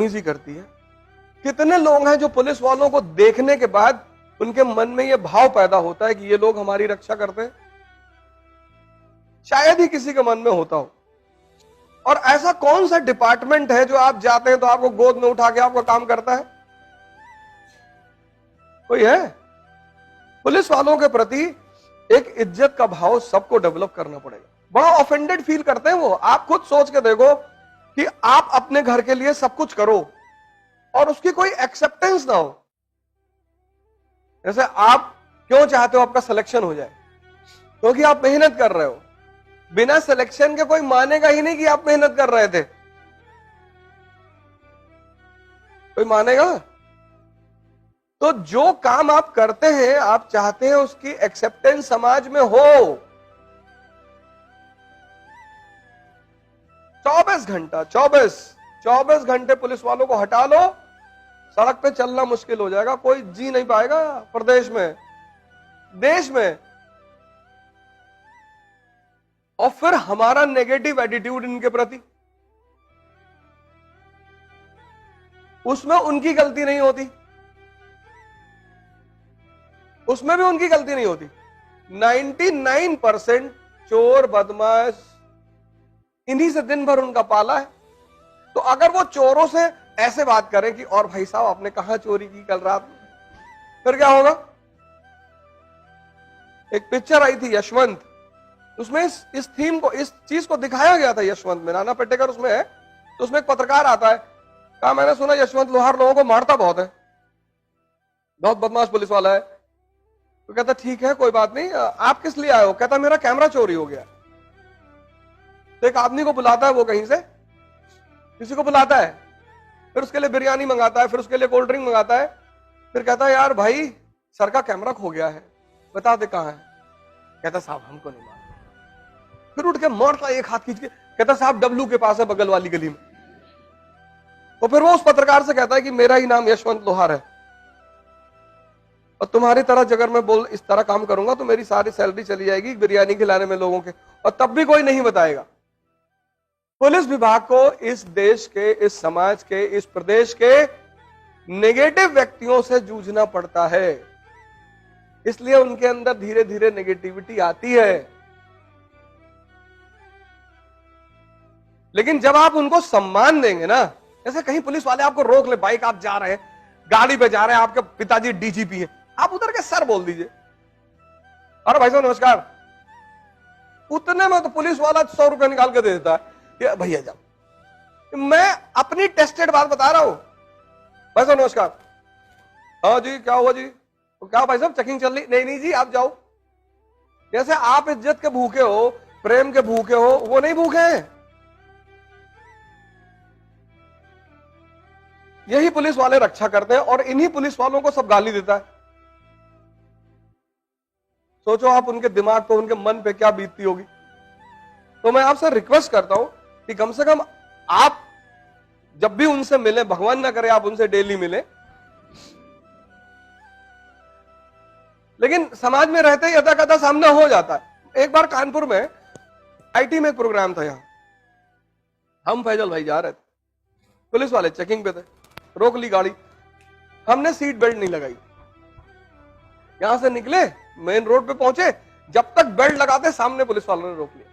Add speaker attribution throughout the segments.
Speaker 1: सी करती है। कितने लोग हैं जो पुलिस वालों को देखने के बाद उनके मन में यह भाव पैदा होता है कि ये लोग हमारी रक्षा करते हैं? शायद ही किसी के मन में होता हो। और ऐसा कौन सा डिपार्टमेंट है जो आप जाते हैं तो आपको गोद में उठा के आपका काम करता है? कोई है? पुलिस वालों के प्रति एक इज्जत का भाव सबको डेवलप करना पड़ेगा। बड़ा ऑफेंडेड फील करते हैं वो। आप खुद सोच के देखो कि आप अपने घर के लिए सब कुछ करो और उसकी कोई एक्सेप्टेंस ना हो। जैसे आप क्यों चाहते हो आपका सिलेक्शन हो जाए? क्योंकि आप मेहनत कर रहे हो। बिना सिलेक्शन के कोई मानेगा ही नहीं कि आप मेहनत कर रहे थे। कोई मानेगा? तो जो काम आप करते हैं, आप चाहते हैं उसकी एक्सेप्टेंस समाज में हो। 24 घंटे पुलिस वालों को हटा लो, सड़क पे चलना मुश्किल हो जाएगा। कोई जी नहीं पाएगा प्रदेश में, देश में। और फिर हमारा नेगेटिव एटीट्यूड इनके प्रति, उसमें उनकी गलती नहीं होती, उसमें भी उनकी गलती नहीं होती। 99% चोर बदमाश इन्हीं से दिन भर उनका पाला है। तो अगर वो चोरों से ऐसे बात करें कि और भाई साहब आपने कहां चोरी की कल रात में, फिर क्या होगा? एक पिक्चर आई थी यशवंत, उसमें इस थीम को, इस चीज को दिखाया गया था। यशवंत में नाना पाटेकर उसमें है। तो उसमें एक पत्रकार आता है, कहा मैंने सुना यशवंत लोहार लोगों को मारता बहुत है, बहुत बदमाश पुलिस वाला है। तो कहता ठीक है कोई बात नहीं, आप किस लिए आए हो? कहता मेरा कैमरा चोरी हो गया। तो एक आदमी को बुलाता है, वो कहीं से किसी को बुलाता है, फिर उसके लिए बिरयानी मंगाता है, फिर उसके लिए कोल्ड ड्रिंक मंगाता है। फिर कहता है यार भाई सर का कैमरा खो गया है, बता दे कहां है। कहता साहब हमको नहीं मालूम। फिर उठ के मारता एक हाथ खींच के, कहता साहब डब्लू के पास है बगल वाली गली में। तो फिर वो उस पत्रकार से कहता है कि मेरा ही नाम यशवंत लोहार है और तुम्हारी तरह अगर मैं बोल इस तरह काम करूंगा तो मेरी सारी सैलरी चली जाएगी बिरयानी खिलाने में लोगों के, और तब भी कोई नहीं बताएगा। पुलिस विभाग को इस देश के, इस समाज के, इस प्रदेश के नेगेटिव व्यक्तियों से जूझना पड़ता है। इसलिए उनके अंदर धीरे धीरे नेगेटिविटी आती है। लेकिन जब आप उनको सम्मान देंगे ना, जैसे कहीं पुलिस वाले आपको रोक ले, बाइक आप जा रहे हैं, गाड़ी पे जा रहे हैं, आपके पिताजी डीजीपी हैं, आप उधर के सर बोल दीजिए, अरे भाई साहब नमस्कार। उतने में तो पुलिस वाला 100 रुपए निकाल के दे देता है, भैया जाओ। मैं अपनी टेस्टेड बात बता रहा हूं। भाई साहब नमस्कार। हाँ जी क्या हुआ जी? तो क्या भाई साहब चेकिंग चल रही? नहीं नहीं जी आप जाओ। जैसे आप इज्जत के भूखे हो, प्रेम के भूखे हो, वो नहीं भूखे हैं। यही पुलिस वाले रक्षा करते हैं और इन्हीं पुलिस वालों को सब गाली देता है। सोचो आप उनके दिमाग पे, उनके मन पे क्या बीतती होगी। तो मैं आपसे रिक्वेस्ट करता हूं कि कम से कम आप जब भी उनसे मिले, भगवान ना करे आप उनसे डेली मिले, लेकिन समाज में रहते ही यथा कथा सामना हो जाता है। एक बार कानपुर में आईटी में एक प्रोग्राम था, यहां हम फैजल भाई जा रहे थे, पुलिस वाले चेकिंग पे थे, रोक ली गाड़ी। हमने सीट बेल्ट नहीं लगाई। यहां से निकले, मेन रोड पे पहुंचे, जब तक बेल्ट लगाते सामने पुलिस वालों ने रोक लिया।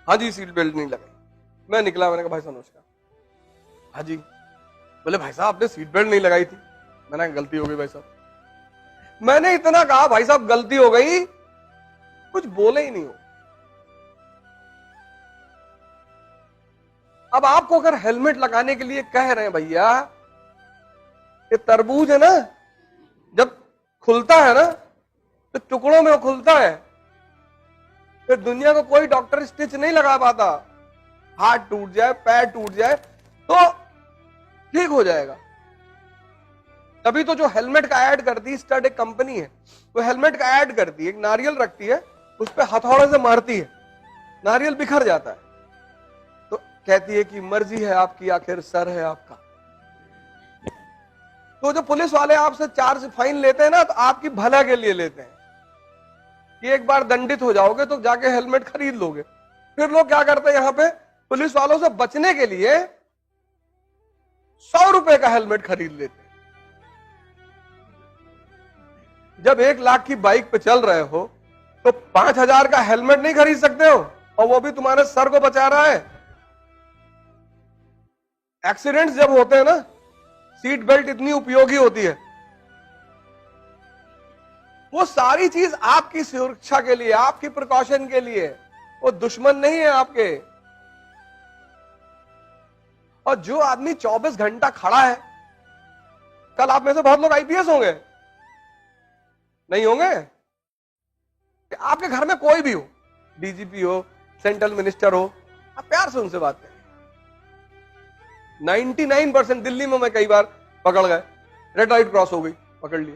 Speaker 1: हाँ जी सीट बेल्ट नहीं लगाई। मैं निकला, मैंने कहा भाई साहब नमस्कार। हाँ जी। बोले भाई साहब आपने सीट बेल्ट नहीं लगाई थी। मैंने कहा गलती हो गई भाई साहब। मैंने इतना कहा भाई साहब गलती हो गई, कुछ बोले ही नहीं हो। अब आपको अगर हेलमेट लगाने के लिए कह रहे हैं भैया, ये तरबूज है ना, जब खुलता है ना तो टुकड़ों में वो खुलता है, फिर दुनिया को कोई डॉक्टर स्टिच नहीं लगा पाता। हाथ टूट जाए, पैर टूट जाए तो ठीक हो जाएगा। तभी तो जो हेलमेट का ऐड करती है, स्टड एक कंपनी है, वो हेलमेट का ऐड करती है, एक नारियल रखती है, उस पर हथौड़े से मारती है, नारियल बिखर जाता है, तो कहती है कि मर्जी है आपकी, आखिर सर है आपका। तो जो पुलिस वाले आपसे चार्ज फाइन लेते हैं ना, तो आपकी भला के लिए लेते हैं कि एक बार दंडित हो जाओगे तो जाके हेलमेट खरीद लोगे। फिर लोग क्या करते हैं, यहां पे पुलिस वालों से बचने के लिए 100 रुपए का हेलमेट खरीद लेते हैं। जब 1 लाख की बाइक पे चल रहे हो तो 5,000 का हेलमेट नहीं खरीद सकते हो, और वो भी तुम्हारे सर को बचा रहा है। एक्सीडेंट्स जब होते हैं ना, सीट बेल्ट इतनी उपयोगी होती है। वो सारी चीज आपकी सुरक्षा के लिए, आपकी प्रिकॉशन के लिए, वो दुश्मन नहीं है आपके। और जो आदमी 24 घंटा खड़ा है, कल आप में से बहुत लोग आईपीएस होंगे, नहीं होंगे? आपके घर में कोई भी हो, डीजीपी हो, सेंट्रल मिनिस्टर हो, आप प्यार से उनसे बात करें। 99% दिल्ली में मैं कई बार पकड़ गए, रेड लाइट क्रॉस हो गई, पकड़ लिया।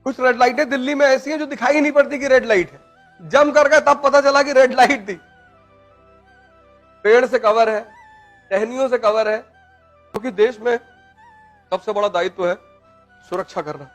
Speaker 1: कुछ रेड लाइटें दिल्ली में ऐसी हैं जो दिखाई ही नहीं पड़ती कि रेड लाइट है, जम कर गए तब पता चला कि रेड लाइट थी। पेड़ से कवर है, टहनियों से कवर है, क्योंकि देश में सबसे बड़ा दायित्व है सुरक्षा करना।